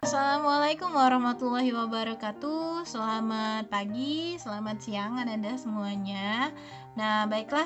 Assalamualaikum warahmatullahi wabarakatuh. Selamat pagi, selamat siang Anda semuanya. Nah, baiklah,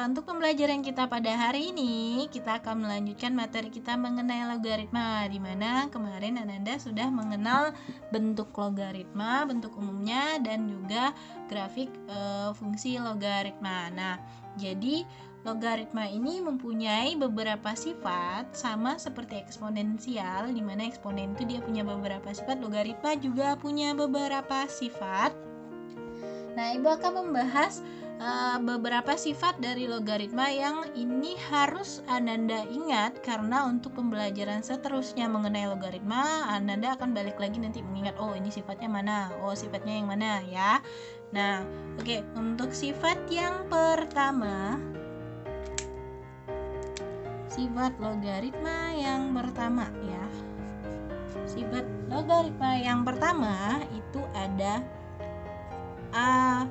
untuk pembelajaran kita pada hari ini, kita akan melanjutkan materi kita mengenai logaritma, di mana kemarin Anda sudah mengenal bentuk logaritma, bentuk umumnya, dan juga grafik fungsi logaritma. Nah, jadi logaritma ini mempunyai beberapa sifat sama seperti eksponensial, di mana eksponen itu dia punya beberapa sifat, logaritma juga punya beberapa sifat. Nah, Ibu akan membahas beberapa sifat dari logaritma yang ini harus Ananda ingat, karena untuk pembelajaran seterusnya mengenai logaritma, Ananda akan balik lagi nanti mengingat, oh ini sifatnya mana, oh sifatnya yang mana ya. Nah, oke, untuk sifat yang pertama, sifat logaritma yang pertama ya. Sifat logaritma yang pertama itu ada A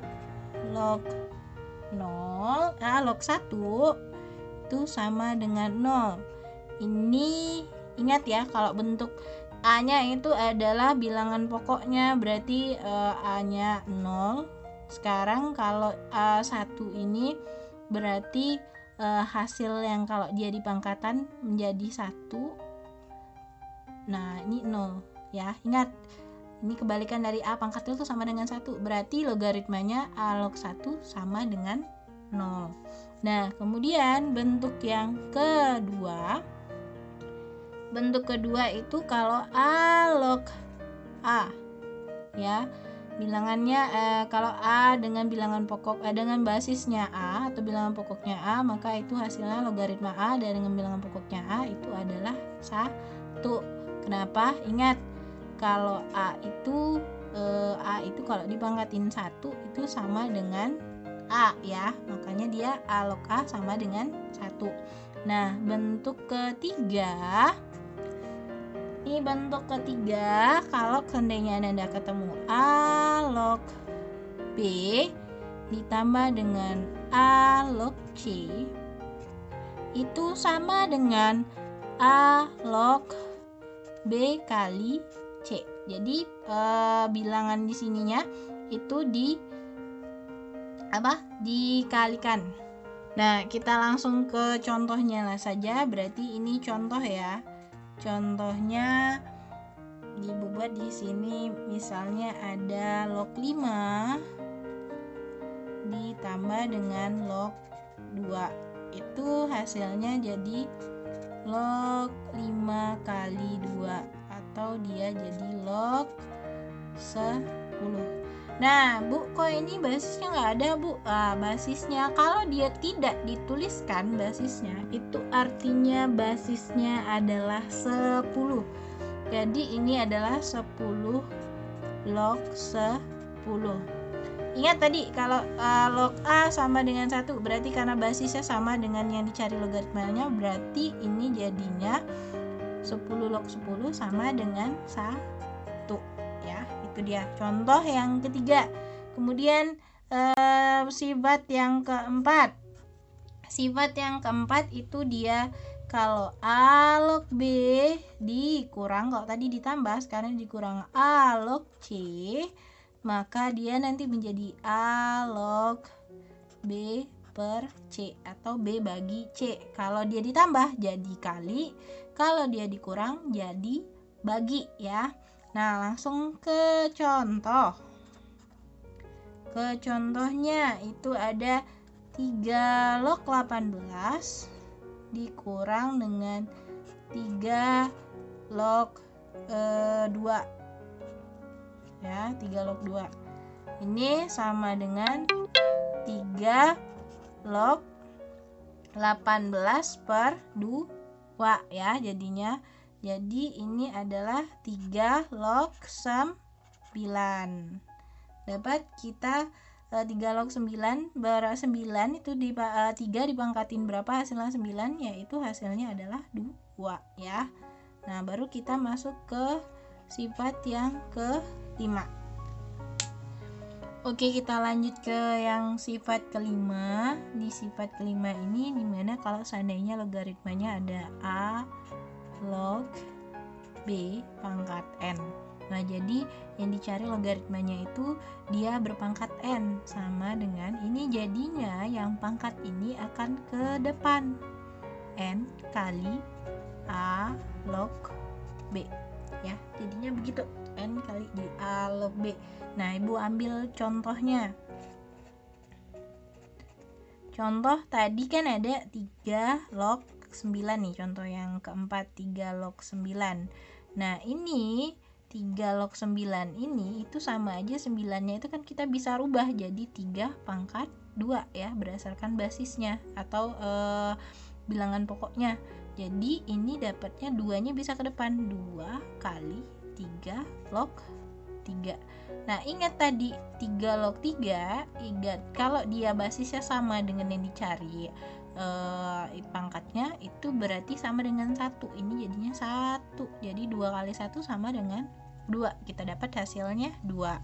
log 0, A log 1 itu sama dengan 0. Ini ingat ya, kalau bentuk A-nya itu adalah bilangan pokoknya, berarti A-nya 0. Sekarang kalau A1 ini berarti hasil yang kalau dia di pangkatan menjadi 1. Nah, ini 0 ya. Ingat, ini kebalikan dari A pangkat 0 itu sama dengan 1. Berarti logaritmanya A log 1 sama dengan 0. Nah, kemudian bentuk yang kedua. Bentuk kedua itu kalau A log A ya. Bilangannya kalau A dengan bilangan pokok dengan basisnya A atau bilangan pokoknya A, maka itu hasilnya logaritma A dengan bilangan pokoknya A itu adalah 1. Kenapa? Ingat, kalau A itu kalau dipangkatin 1 itu sama dengan A ya. Makanya dia A log A sama dengan 1. Nah, bentuk ketiga, ini bentuk ketiga, kalau seandainya Anda ketemu A log B ditambah dengan A log C, itu sama dengan A log B kali C. Jadi bilangan di sininya itu dikalikan. Nah, kita langsung ke contohnya lah saja. Berarti ini contoh ya. Contohnya dibuat di sini, misalnya ada log 5 ditambah dengan log 2. Itu hasilnya jadi log 5 kali 2, atau dia jadi log 10. Nah, Bu, kok ini basisnya nggak ada, Bu? Basisnya kalau dia tidak dituliskan basisnya, itu artinya basisnya adalah 10. Jadi ini adalah 10 log 10. Ingat tadi kalau log A sama dengan 1, berarti karena basisnya sama dengan yang dicari logaritmanya, berarti ini jadinya 10 log 10 sama dengan 1 ya. Itu dia contoh yang ketiga. Kemudian sifat yang keempat. Sifat yang keempat itu dia kalau A log B dikurang, kalau tadi ditambah sekarang dikurang A log C, maka dia nanti menjadi A log B per C atau B bagi C. Kalau dia ditambah jadi kali, kalau dia dikurang jadi bagi ya. Nah, langsung ke contoh. Ke contohnya itu ada 3 log 18 dikurang dengan 3 log 2 ya, 3 log 2 ini sama dengan 3 log 18 per 2 ya jadinya. Jadi ini adalah 3 log 9. Dapat kita 3 log 9 9 itu 3 dipangkatin berapa hasilnya 9, yaitu hasilnya adalah 2 ya. Nah, baru kita masuk ke sifat yang kelima. Oke, kita lanjut ke yang sifat kelima. Di sifat kelima ini dimana kalau seandainya logaritmanya ada A log B pangkat N. Nah, jadi yang dicari logaritmanya itu dia berpangkat N, sama dengan ini, jadinya yang pangkat ini akan ke depan, N kali A log B ya, jadinya begitu, N kali di A log B. Nah, Ibu ambil contohnya. Contoh tadi kan ada 3 log 9 nih, contoh yang keempat 3 log 9. Nah, ini 3 log 9 ini itu sama aja 9-nya itu kan kita bisa rubah jadi 3 pangkat 2 ya, berdasarkan basisnya atau bilangan pokoknya. Jadi ini dapatnya 2-nya bisa ke depan, 2 kali 3 log 3. Nah, ingat tadi 3 log 3, ingat kalau dia basisnya sama dengan yang dicari pangkatnya, itu berarti sama dengan 1. Ini jadinya 1. Jadi 2 kali 1 sama dengan 2. Kita dapat hasilnya 2.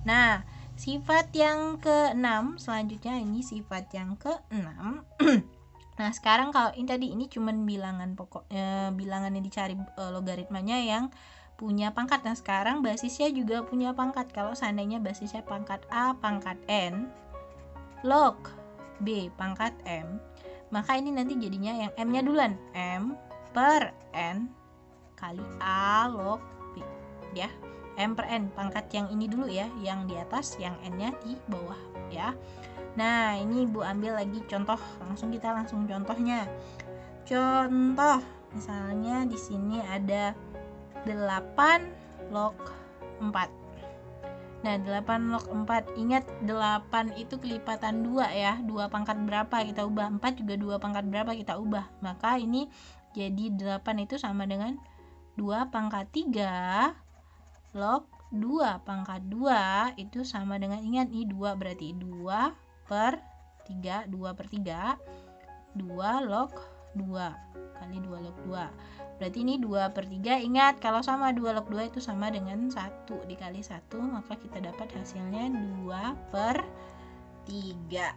Nah, sifat yang ke-6 selanjutnya, ini sifat yang ke-6. Nah, sekarang kalau ini tadi ini cuman bilangan pokok, bilangan yang dicari logaritmanya yang punya pangkat. Nah, sekarang basisnya juga punya pangkat. Kalau seandainya basisnya pangkat A pangkat N log B pangkat M, maka ini nanti jadinya yang M-nya duluan, M per N kali A log B ya. M per N, pangkat yang ini dulu ya, yang di atas, yang N-nya di bawah ya. Nah, ini Ibu ambil lagi contoh, kita langsung contohnya. Contoh misalnya di sini ada 8 log 4. Nah, 8 log 4, ingat 8 itu kelipatan 2 ya, 2 pangkat berapa kita ubah, 4 juga 2 pangkat berapa kita ubah, maka ini jadi 8 itu sama dengan 2 pangkat 3 log 2 pangkat 2 itu sama dengan, ingat ini 2 berarti 2 per 3, 2 per 3, 2 log 2 kali 2 log 2. Berarti ini 2 per 3, ingat kalau sama 2 log 2 itu sama dengan 1 dikali 1, maka kita dapat hasilnya 2 per 3.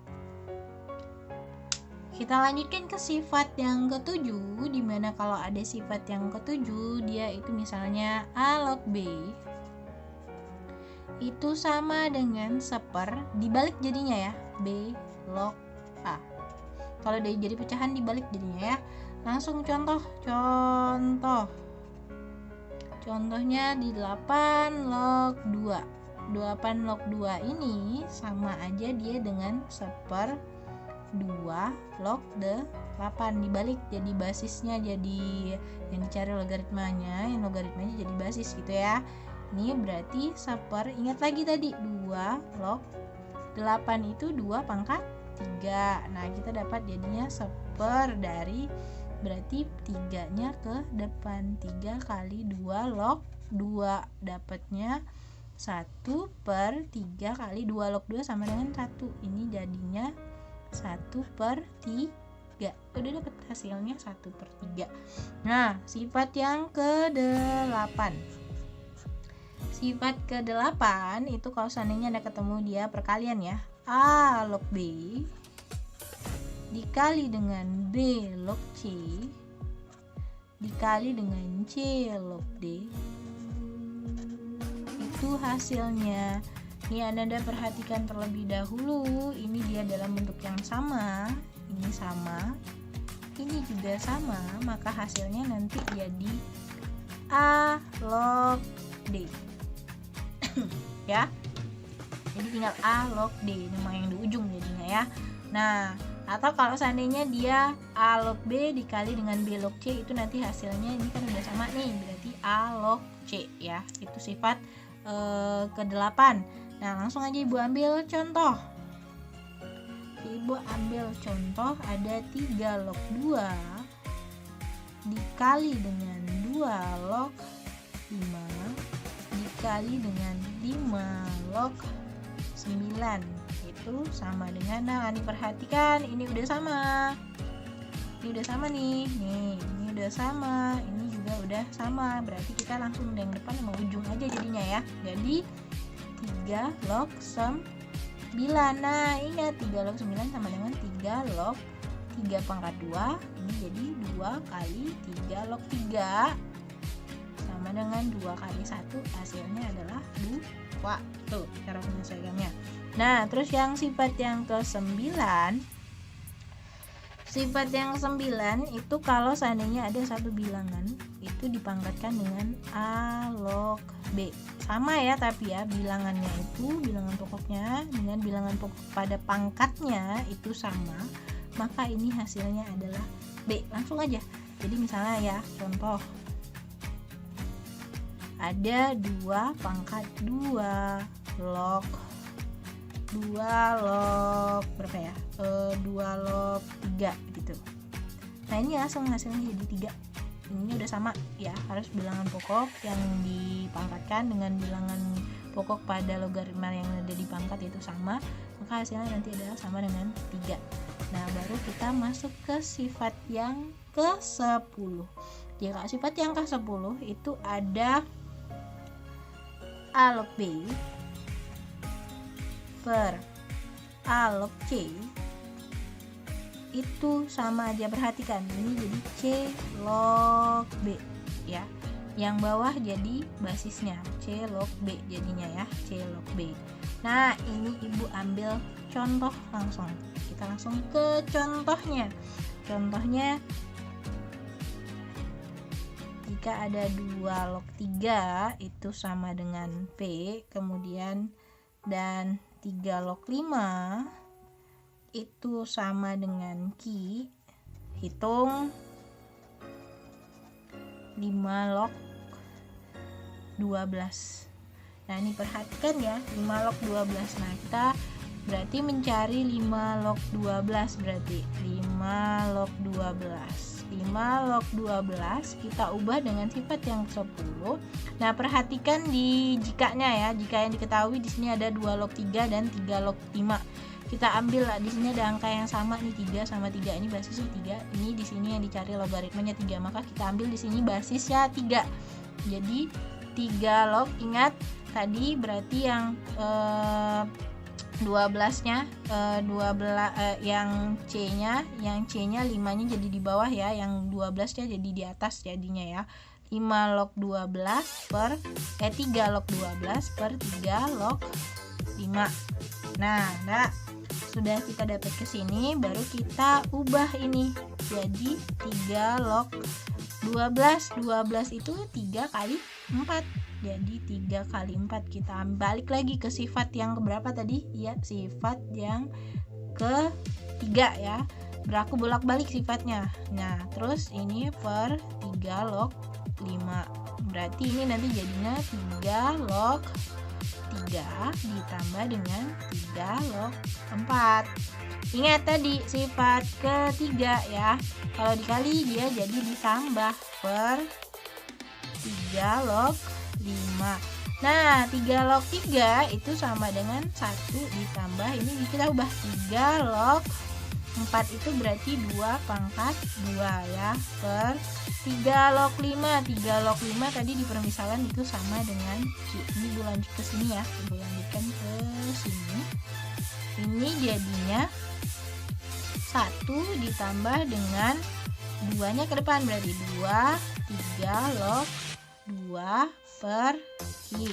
Kita lanjutkan ke sifat yang ke-7, dimana kalau ada sifat yang ke-7 dia itu misalnya A log B itu sama dengan seper, dibalik jadinya ya, B log A. Kalau dari jadi pecahan dibalik jadinya ya. Langsung contohnya di 8 log 2. 8 log 2 ini sama aja dia dengan seper 2 log 8, dibalik jadi basisnya, jadi yang dicari logaritmanya, yang logaritmanya jadi basis gitu ya. Ini berarti seper, ingat lagi tadi 2 log 8 itu 2 pangkat 3. Nah, kita dapat jadinya seper dari, berarti 3-nya ke depan, 3 kali 2 log 2, dapatnya 1 per 3 kali 2 log 2 sama dengan 1. Ini jadinya 1 per 3. Udah dapat hasilnya 1 per 3. Nah, sifat yang ke-8. Sifat ke-8 itu kalau seandainya Anda ketemu dia perkalian ya, A log B dikali dengan B log C dikali dengan C log D, itu hasilnya. Ini Anda perhatikan terlebih dahulu, ini dia dalam bentuk yang sama, ini sama, ini juga sama, maka hasilnya nanti jadi A log D ya. Jadi tinggal A log D, nama yang di ujung jadinya ya. Nah, atau kalau seandainya dia A log B dikali dengan B log C, itu nanti hasilnya ini kan udah sama nih, berarti A log C ya. Itu sifat ke-8. Nah, langsung aja Ibu ambil contoh. Ibu ambil contoh ada 3 log 2 dikali dengan 2 log 5 dikali dengan 5 log 9, itu sama dengan, nah ini perhatikan, ini udah sama, ini udah sama nih, ini udah sama, ini juga udah sama, berarti kita langsung yang depan sama ujung aja jadinya ya. Jadi 3 log 9. Nah, ingat 3 log 9 sama dengan 3 log 3 pangkat 2, ini jadi 2 kali 3 log 3 sama dengan 2 kali 1, hasilnya adalah 2. Tuh cara menyelesaikannya. Nah, terus yang sifat yang ke-9. Sifat yang ke-9 itu kalau seandainya ada satu bilangan itu dipangkatkan dengan A log B. Sama ya, tapi ya bilangannya itu, bilangan pokoknya dengan bilangan pokok pada pangkatnya itu sama, maka ini hasilnya adalah B. Langsung aja. Jadi misalnya ya, contoh ada 2 pangkat 2 log berapa ya? 2 log 3 gitu. Nah, ini langsung hasilnya jadi 3. Ini udah sama ya, harus bilangan pokok yang dipangkatkan dengan bilangan pokok pada logaritma yang ada di pangkat itu sama, maka hasilnya nanti adalah sama dengan 3. Nah, baru kita masuk ke sifat yang ke-10. Jika sifat yang ke-10 itu ada A log B per A log C itu sama aja, perhatikan ini jadi C log B ya, yang bawah jadi basisnya C log B jadinya ya, C log B. Nah, ini ibu ambil contoh langsung, kita langsung ke contohnya. Contohnya jika ada 2 log 3 itu sama dengan P, kemudian dan 3 log 5 itu sama dengan Q, hitung 5 log 12. Nah, ini perhatikan ya, 5 log 12. Nah, kita berarti mencari 5 log 12, berarti 5 log 12. 5 log 12 kita ubah dengan sifat yang 10. Nah, perhatikan di jikanya ya. Jika yang diketahui di sini ada 2 log 3 dan 3 log 5. Kita ambil lah, di sini ada angka yang sama nih, 3 sama 3. Ini basisnya 3. Ini di sini yang dicari logaritmanya 3. Maka kita ambil di sini basisnya 3. Jadi 3 log, ingat tadi berarti yang 12-nya yang C-nya 5-nya jadi di bawah ya, yang 12-nya jadi di atas jadinya ya. 5 log 12 per 3 log 12 per 3 log 5. Nah, sudah kita dapat ke sini, baru kita ubah ini jadi 3 log 12. 12 itu 3 kali 4. Jadi 3 kali 4. Kita balik lagi ke sifat yang keberapa tadi? Ya, sifat yang ke-3 ya. Berlaku bolak-balik sifatnya. Nah, terus ini per 3 log 5. Berarti ini nanti jadinya 3 log 3 ditambah dengan 3 log 4. Ingat tadi sifat ketiga ya, kalau dikali dia jadi ditambah per 3 log 5. Nah, 3 log 3 itu sama dengan 1 ditambah, ini kita ubah 3 log 4 itu berarti 2 pangkat 2 ya, per 3 log 5. 3 log 5 tadi di permisalan itu sama dengan Q. Ini gue lanjut ke sini ya, gue lanjutkan ke sini. Ini jadinya 1 ditambah dengan 2-nya ke depan berarti 2, 3 log 2 per Q.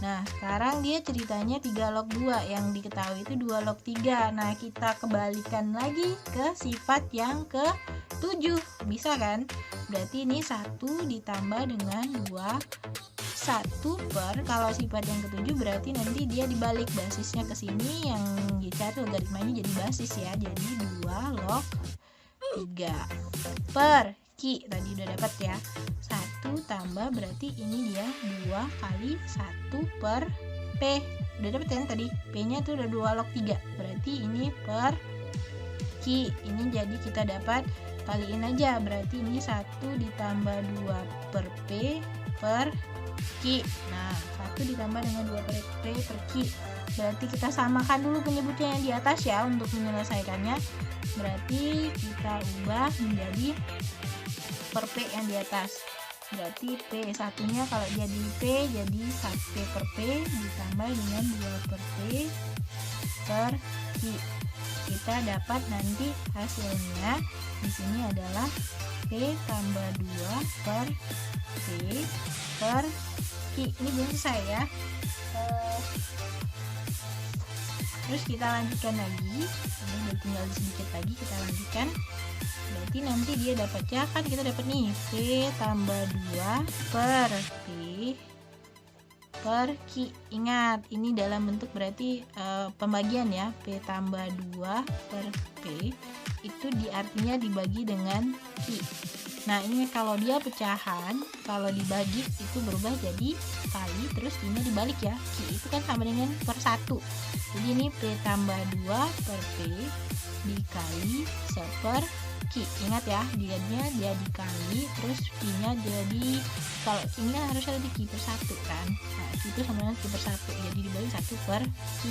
Nah, sekarang dia ceritanya 3 log 2, yang diketahui itu 2 log 3. Nah, kita kembalikan lagi ke sifat yang ke-7. Bisa kan? Berarti ini 1 ditambah dengan 2, 1 per, kalau sifat yang ke-7 berarti nanti dia dibalik basisnya ke sini, yang dicari logaritmanya jadi basis ya. Jadi 2 log 3 per Q tadi udah dapat ya. 1 tambah berarti ini dia 2 kali 1 per P. Udah dapat kan tadi? P-nya tuh udah 2 log 3. Berarti ini per Q. Ini jadi kita dapat, kaliin aja, berarti ini 1 ditambah 2 per P per Q. Nah, 1 ditambah dengan 2 per P per Q. Berarti kita samakan dulu penyebutnya yang di atas ya untuk menyelesaikannya. Berarti kita ubah menjadi per P yang di atas. Berarti P satunya kalau jadi P jadi 1 P per P ditambah dengan 2 per P per Q. Kita dapat nanti hasilnya di sini adalah P tambah 2 per P per Q. Ini belum selesai ya. Terus kita lanjutkan lagi. Ini udah tinggal sedikit lagi, kita lanjutkan. Berarti nanti dia dapatnya kan kita dapat nih P tambah 2 per P per Q. Ingat, ini dalam bentuk berarti pembagian ya. P tambah 2 per P itu artinya dibagi dengan Q. Nah, ini kalau dia pecahan, kalau dibagi itu berubah jadi kali, terus ini dibalik ya. Q itu kan sama dengan per 1. Jadi ini P tambah 2 per P dikali 1 per Q. Ingat ya, dia dikali, terus Q-nya jadi, kalau ini kan harus ada di Q per 1 kan. Nah, Q itu sama dengan Q per 1, jadi dibagi 1 per Q.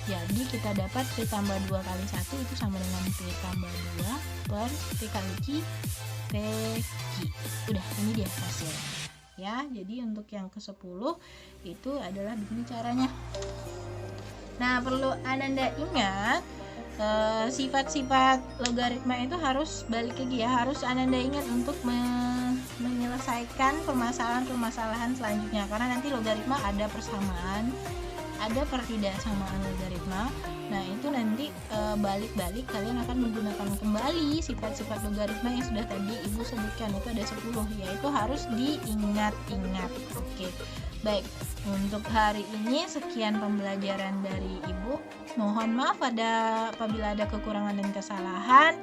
Jadi kita dapat P tambah 2 kali 1 itu sama dengan P tambah 2 per P kali Q P Q. Udah, ini dia hasil ya. Jadi untuk yang ke-10 itu adalah begini caranya. Nah, perlu Ananda ingat sifat-sifat logaritma itu harus balik lagi ya, harus Ananda ingat untuk menyelesaikan permasalahan-permasalahan selanjutnya, karena nanti logaritma ada persamaan, ada pertidaksamaan logaritma. Nah, itu nanti balik-balik kalian akan menggunakan kembali sifat-sifat logaritma yang sudah tadi Ibu sebutkan, itu ada 10, yaitu harus diingat-ingat. Oke. Baik, untuk hari ini sekian pembelajaran dari Ibu. Mohon maaf apabila ada kekurangan dan kesalahan.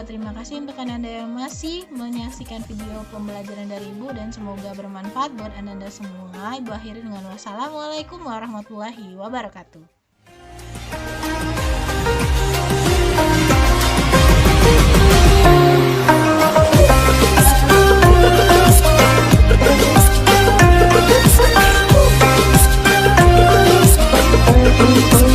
Terima kasih untuk Ananda yang masih menyaksikan video pembelajaran dari Ibu, dan semoga bermanfaat buat Ananda semua. Ibu akhiri dengan wassalamualaikum warahmatullahi wabarakatuh. We'll be right back.